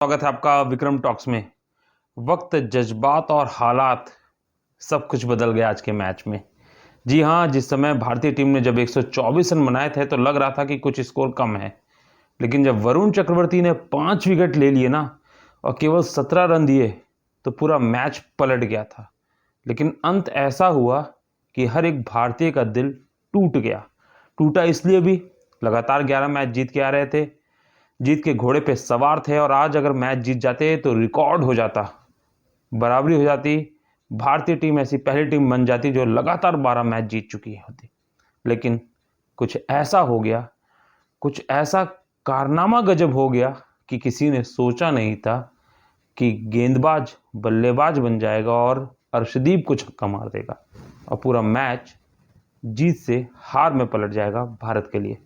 स्वागत है आपका विक्रम टॉक्स में। वक्त, जज्बात और हालात सब कुछ बदल गया आज के मैच में। जी हाँ, जिस समय भारतीय टीम ने जब 124 रन बनाए थे तो लग रहा था कि कुछ स्कोर कम है, लेकिन जब वरुण चक्रवर्ती ने 5 विकेट ले लिए ना और केवल 17 रन दिए तो पूरा मैच पलट गया था। लेकिन अंत ऐसा हुआ कि हर एक भारतीय का दिल टूट गया। टूटा इसलिए भी लगातार 11 मैच जीत के आ रहे थे, जीत के घोड़े पे सवार थे और आज अगर मैच जीत जाते तो रिकॉर्ड हो जाता, बराबरी हो जाती। भारतीय टीम ऐसी पहली टीम बन जाती जो लगातार 12 मैच जीत चुकी होती। लेकिन कुछ ऐसा हो गया, कुछ ऐसा कारनामा गजब हो गया कि किसी ने सोचा नहीं था कि गेंदबाज बल्लेबाज बन जाएगा और अर्शदीप को छक्का मार देगा और पूरा मैच जीत से हार में पलट जाएगा भारत के लिए।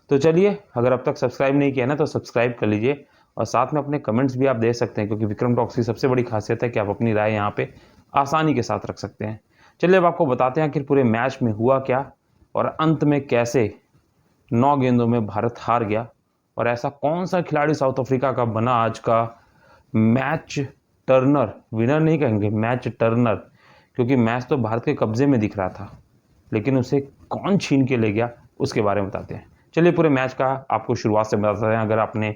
तो चलिए, अगर अब तक सब्सक्राइब नहीं किया ना तो सब्सक्राइब कर लीजिए और साथ में अपने कमेंट्स भी आप दे सकते हैं, क्योंकि विक्रम टॉक्स की सबसे बड़ी खासियत है कि आप अपनी राय यहाँ पे आसानी के साथ रख सकते हैं। चलिए अब आपको बताते हैं कि पूरे मैच में हुआ क्या और अंत में कैसे 9 गेंदों में भारत हार गया और ऐसा कौन सा खिलाड़ी साउथ अफ्रीका का बना आज का मैच टर्नर। विनर नहीं कहेंगे, मैच टर्नर, क्योंकि मैच तो भारत के कब्जे में दिख रहा था, लेकिन उसे कौन छीन के ले गया उसके बारे में बताते हैं। चलिए पूरे मैच का आपको शुरुआत से बताते हैं। अगर आपने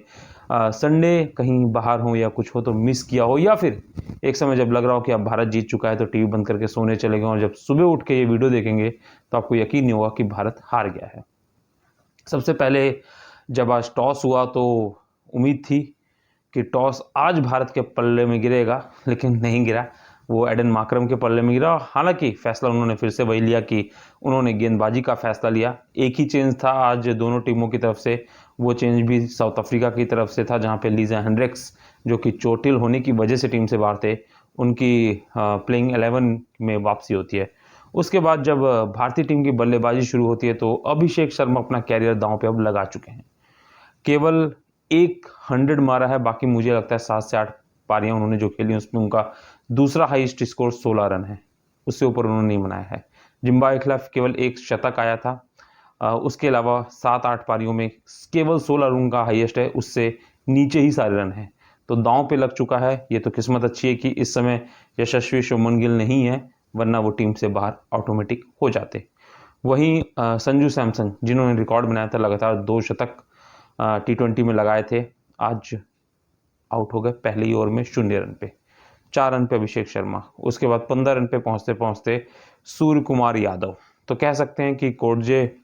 संडे कहीं बाहर हो या कुछ हो तो मिस किया हो, या फिर एक समय जब लग रहा हो कि अब भारत जीत चुका है तो टीवी बंद करके सोने चले गए और जब सुबह उठ के ये वीडियो देखेंगे तो आपको यकीन नहीं होगा कि भारत हार गया है। सबसे पहले जब आज टॉस हुआ तो उम्मीद थी कि टॉस आज भारत के पल्ले में गिरेगा, लेकिन नहीं गिरा, वो एडन मार्करम के पल्ले में गिरा। हालांकि फैसला उन्होंने फिर से वही लिया कि उन्होंने गेंदबाजी का फैसला लिया। एक ही चेंज था आज दोनों टीमों की तरफ से, वो चेंज भी साउथ अफ्रीका की तरफ से था, जहां पे लीजा हेंड्रिक्स जो कि चोटिल होने की वजह से टीम से बाहर थे, उनकी प्लेइंग 11 में वापसी होती है। उसके बाद जब भारतीय टीम की बल्लेबाजी शुरू होती है तो अभिषेक शर्मा अपना कैरियर दांव पे अब लगा चुके हैं। केवल एक 100 मारा है, बाकी मुझे लगता है 7 से 8 पारियां उन्होंने जो खेली उसमें उनका दूसरा हाईएस्ट स्कोर 16 रन है, उससे ऊपर उन्होंने नहीं बनाया है। जिम्बाब्वे के खिलाफ केवल एक शतक आया था, उसके अलावा 7-8 पारियों में केवल 16 रन का हाईएस्ट है, उससे नीचे ही सारे रन है। तो दांव पे लग चुका है। ये तो किस्मत अच्छी है कि इस समय यशस्वी शुभमन गिल नहीं है, वरना वो टीम से बाहर ऑटोमेटिक हो जाते। वहीं संजू सैमसन जिन्होंने रिकॉर्ड बनाया था, लगातार 2 शतक T20 में लगाए थे, आज आउट हो गए पहले ही ओवर में 0 रन पे। 4 रन पे अभिषेक शर्मा, उसके बाद 15 रन पे पहुंचते पहुंचते सूर्य कुमार यादव। तो कह सकते हैं कि कोडजे,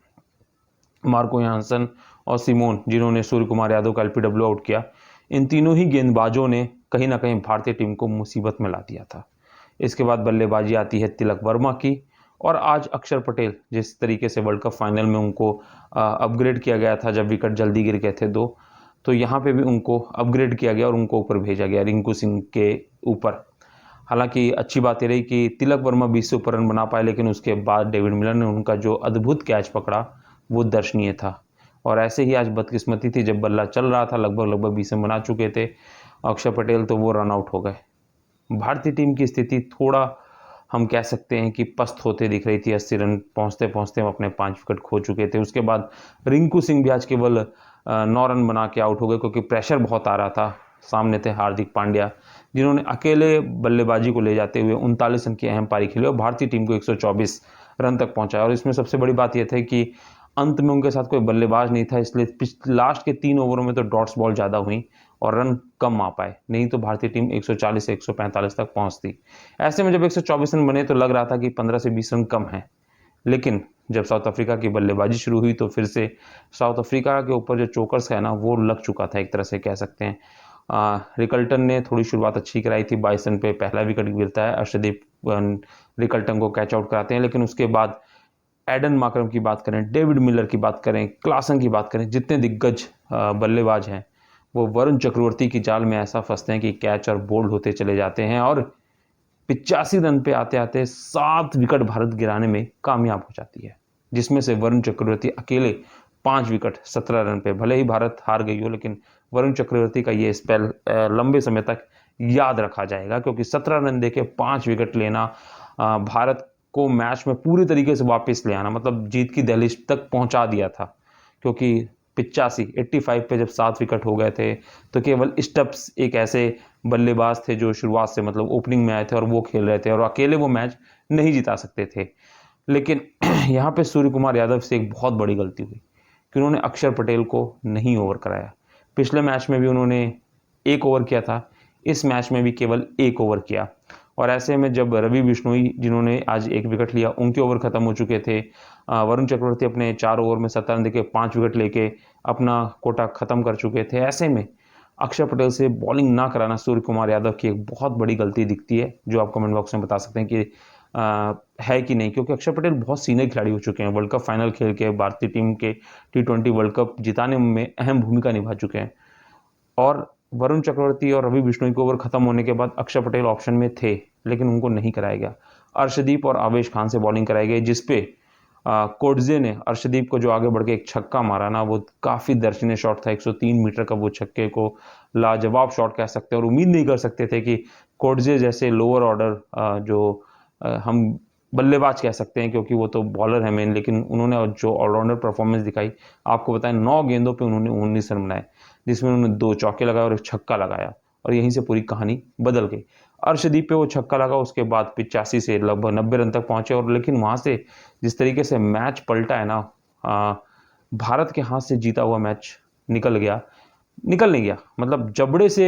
मार्को यानसन और सिमोन जिन्होंने सूर्य कुमार यादव का LPW आउट किया, इन तीनों ही गेंदबाजों ने कहीं ना कहीं भारतीय टीम को मुसीबत में ला दिया था। इसके बाद बल्लेबाजी आती है तिलक वर्मा की, और आज अक्षर पटेल, जिस तरीके से वर्ल्ड कप फाइनल में उनको अपग्रेड किया गया था जब विकेट जल्दी गिर गए थे 2, तो यहाँ पे भी उनको अपग्रेड किया गया और उनको ऊपर भेजा गया रिंकू सिंह के ऊपर। हालांकि अच्छी बात यह रही कि तिलक वर्मा 20 से ऊपर रन बना पाए, लेकिन उसके बाद डेविड मिलर ने उनका जो अद्भुत कैच पकड़ा वो दर्शनीय था। और ऐसे ही आज बदकिस्मती थी, जब बल्ला चल रहा था, लगभग 20 रन बना चुके थे अक्षर पटेल, तो वो रन आउट हो गए। भारतीय टीम की स्थिति थोड़ा हम कह सकते हैं कि पस्त होते दिख रही थी। 80 रन पहुंचते पहुंचते हम अपने 5 विकेट खो चुके थे। उसके बाद रिंकू सिंह भी आज केवल 9 रन बना के आउट हो गए, क्योंकि प्रेशर बहुत आ रहा था। सामने थे हार्दिक पांड्या, जिन्होंने अकेले बल्लेबाजी को ले जाते हुए 39 रन की अहम पारी खेली और भारतीय टीम को 124 रन तक पहुंचाया। और इसमें सबसे बड़ी बात यह थी कि अंत में उनके साथ कोई बल्लेबाज नहीं था, इसलिए लास्ट के 3 ओवरों में तो डॉट्स बॉल ज़्यादा हुई और रन कम आ पाए, नहीं तो भारतीय टीम 140 से 145 तक पहुंचती। ऐसे में जब 124 रन बने तो लग रहा था कि 15 से 20 रन कम है, लेकिन जब साउथ अफ्रीका की बल्लेबाजी शुरू हुई तो फिर से साउथ अफ्रीका के ऊपर जो चोकर्स है ना, वो लग चुका था, एक तरह से कह सकते हैं। रिकल्टन ने थोड़ी शुरुआत अच्छी कराई थी, 22 रन पे पहला विकेट गिरता है, अर्शदीप रिकल्टन को कैच आउट कराते हैं, लेकिन उसके बाद एडन मार्करम की बात करें, डेविड मिलर की बात करें, क्लासन की बात करें, जितने दिग्गज बल्लेबाज हैं वो वरुण चक्रवर्ती की जाल में ऐसा फंसते हैं कि कैच और बोल्ड होते चले जाते हैं और 85 रन पे आते आते 7 विकेट भारत गिराने में कामयाब हो जाती है, जिसमें से वरुण चक्रवर्ती अकेले 5 विकेट 17 रन पे। भले ही भारत हार गई हो, लेकिन वरुण चक्रवर्ती का ये स्पेल लंबे समय तक याद रखा जाएगा, क्योंकि 17 रन देके 5 विकेट लेना, भारत को मैच में पूरी तरीके से वापस ले आना, मतलब जीत की दहलीज तक पहुंचा दिया था। क्योंकि 85 पे जब 7 विकेट हो गए थे तो केवल स्टप्स एक ऐसे बल्लेबाज थे जो शुरुआत से मतलब ओपनिंग में आए थे और वो खेल रहे थे और अकेले वो मैच नहीं जिता सकते थे। लेकिन यहाँ पे सूर्य कुमार यादव से एक बहुत बड़ी गलती हुई कि उन्होंने अक्षर पटेल को नहीं ओवर कराया। पिछले मैच में भी उन्होंने 1 ओवर किया था, इस मैच में भी केवल 1 ओवर किया और ऐसे में जब रवि बिश्नोई जिन्होंने आज 1 विकेट लिया उनके ओवर खत्म हो चुके थे, वरुण चक्रवर्ती अपने 4 ओवर में 17 रन देके 5 विकेट लेके अपना कोटा खत्म कर चुके थे। ऐसे में अक्षर पटेल से बॉलिंग ना कराना सूर्य कुमार यादव की एक बहुत बड़ी गलती दिखती है, जो आप कमेंट बॉक्स में बता सकते हैं कि है कि नहीं, क्योंकि अक्षर पटेल बहुत सीनियर खिलाड़ी हो चुके हैं। वर्ल्ड कप फाइनल खेल के भारतीय टीम के T20 वर्ल्ड कप जिताने में अहम भूमिका निभा चुके हैं और वरुण चक्रवर्ती और रवि बिश्नोई के ओवर खत्म होने के बाद अक्षर पटेल ऑप्शन में थे लेकिन उनको नहीं कराया गया। अर्शदीप और आवेश खान से बॉलिंग कराई गई जिसपे कोटजे ने अर्शदीप को जो आगे बढ़ के एक छक्का मारा ना, वो काफ़ी दर्शनीय शॉट था। 103 मीटर का वो छक्के को लाजवाब शॉट कह सकते हैं और उम्मीद नहीं कर सकते थे कि कोटजे जैसे लोअर ऑर्डर जो हम बल्लेबाज कह सकते हैं क्योंकि वो तो बॉलर है मेन, लेकिन उन्होंने जो ऑलराउंडर परफॉर्मेंस दिखाई। आपको बताएं 9 गेंदों पे उन्होंने 19 रन बनाए जिसमें उन्होंने 2 चौके लगाए और एक छक्का लगाया और यहीं से पूरी कहानी बदल गई। अर्शदीप पे वो छक्का लगा, उसके बाद 85 से लगभग 90 रन तक पहुंचे और लेकिन वहां से जिस तरीके से मैच पलटा है ना, भारत के हाथ से जीता हुआ मैच निकल नहीं गया, मतलब जबड़े से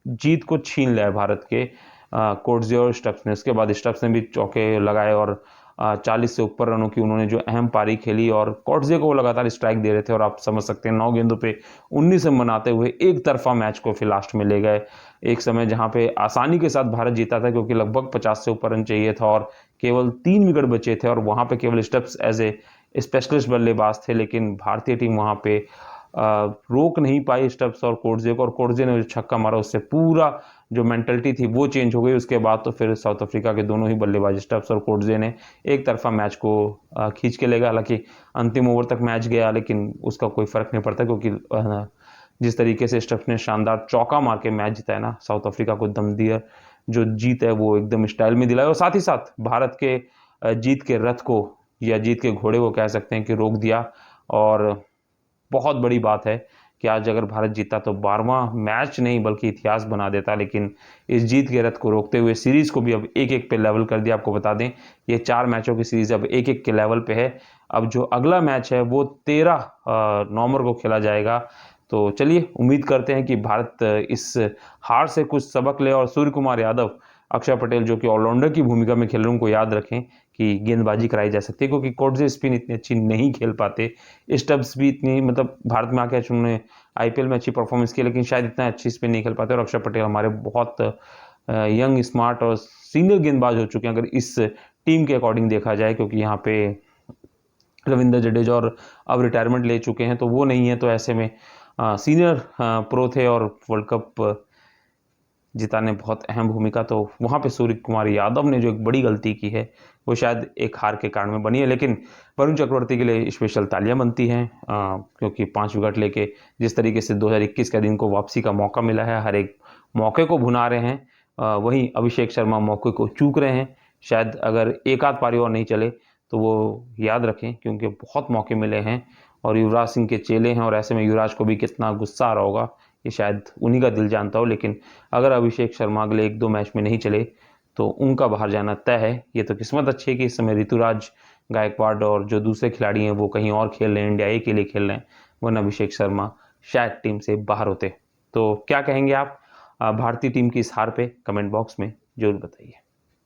जीत को छीन लिया भारत के कोटजे और स्टप्स ने। उसके बाद स्टप्स ने भी चौके लगाए और 40 से ऊपर रनों की उन्होंने जो अहम पारी खेली और कोटजे को वो लगातार स्ट्राइक दे रहे थे और आप समझ सकते हैं 9 गेंदों पे 19 रन बनाते हुए एक तरफा मैच को फिर लास्ट में ले गए। एक समय जहां पे आसानी के साथ भारत जीता था क्योंकि लगभग 50 से ऊपर रन चाहिए था और केवल 3 विकेट बचे थे और वहां पे केवल स्टप्स एज ए स्पेशलिस्ट बल्लेबाज थे, लेकिन भारतीय टीम वहां पे रोक नहीं पाई स्टप्स और कोटजे को, और कोटजे ने जो छक्का मारा उससे पूरा जो मेंटलिटी थी वो चेंज हो गई। उसके बाद तो फिर साउथ अफ्रीका के दोनों ही बल्लेबाज स्टप्स और कोटजे ने एक तरफा मैच को खींच के ले गया। हालांकि अंतिम ओवर तक मैच गया लेकिन उसका कोई फर्क नहीं पड़ता क्योंकि जिस तरीके से स्टप्स ने शानदार चौका मार के मैच जिताया ना, साउथ अफ्रीका को दमदार जो जीत है वो एकदम स्टाइल में दिलाई और साथ ही साथ भारत के जीत के रथ को या जीत के घोड़े को कह सकते हैं कि रोक दिया। और बहुत बड़ी बात है कि आज अगर भारत जीता तो 12वां मैच नहीं बल्कि इतिहास बना देता, लेकिन इस जीत के रथ को रोकते हुए सीरीज को भी अब 1-1 पे लेवल कर दिया। आपको बता दें ये 4 मैचों की सीरीज अब 1-1 के लेवल पे है। अब जो अगला मैच है वो 13 नवंबर को खेला जाएगा। तो चलिए उम्मीद करते हैं कि भारत इस हार से कुछ सबक ले और सूर्य कुमार यादव, अक्षर पटेल जो कि ऑलराउंडर की भूमिका में खेल रहे हैं उनको याद रखें कि गेंदबाजी कराई जा सकती है क्योंकि कोटजे स्पिन इतनी अच्छी नहीं खेल पाते, स्टब्स भी इतनी मतलब भारत में आके उन्होंने आईपीएल में अच्छी परफॉर्मेंस की लेकिन शायद इतना अच्छी स्पिन नहीं खेल पाते और अक्षर पटेल हमारे बहुत यंग स्मार्ट और सीनियर गेंदबाज हो चुके हैं अगर इस टीम के अकॉर्डिंग देखा जाए, क्योंकि यहाँ पे रविंद्र जडेजा और अब रिटायरमेंट ले चुके हैं तो वो नहीं है। तो ऐसे में सीनियर प्रो थे और वर्ल्ड कप जिताने बहुत अहम भूमिका, तो वहाँ पे सूर्य कुमार यादव ने जो एक बड़ी गलती की है वो शायद एक हार के कारण में बनी है। लेकिन वरुण चक्रवर्ती के लिए स्पेशल तालियां बनती हैं क्योंकि 5 विकेट लेके जिस तरीके से 2021 का दिन को वापसी का मौका मिला है, हर एक मौके को भुना रहे हैं। वहीं अभिषेक शर्मा मौके को चूक रहे हैं। शायद अगर एक आध पारी और नहीं चले तो वो याद रखें क्योंकि बहुत मौके मिले हैं और युवराज सिंह के चेले हैं और ऐसे में युवराज को भी कितना गुस्सा आ रहा होगा ये शायद उन्हीं का दिल जानता हो। लेकिन अगर अभिषेक शर्मा अगले 1-2 मैच में नहीं चले तो उनका बाहर जाना तय है। ये तो किस्मत अच्छी है कि इस समय ऋतुराज गायकवाड़ और जो दूसरे खिलाड़ी हैं वो कहीं और खेल रहे हैं, इंडिया ए के लिए खेल रहे हैं, वरना अभिषेक शर्मा शायद टीम से बाहर होते। तो क्या कहेंगे आप भारतीय टीम की इस हार पे कमेंट बॉक्स में जरूर बताइए।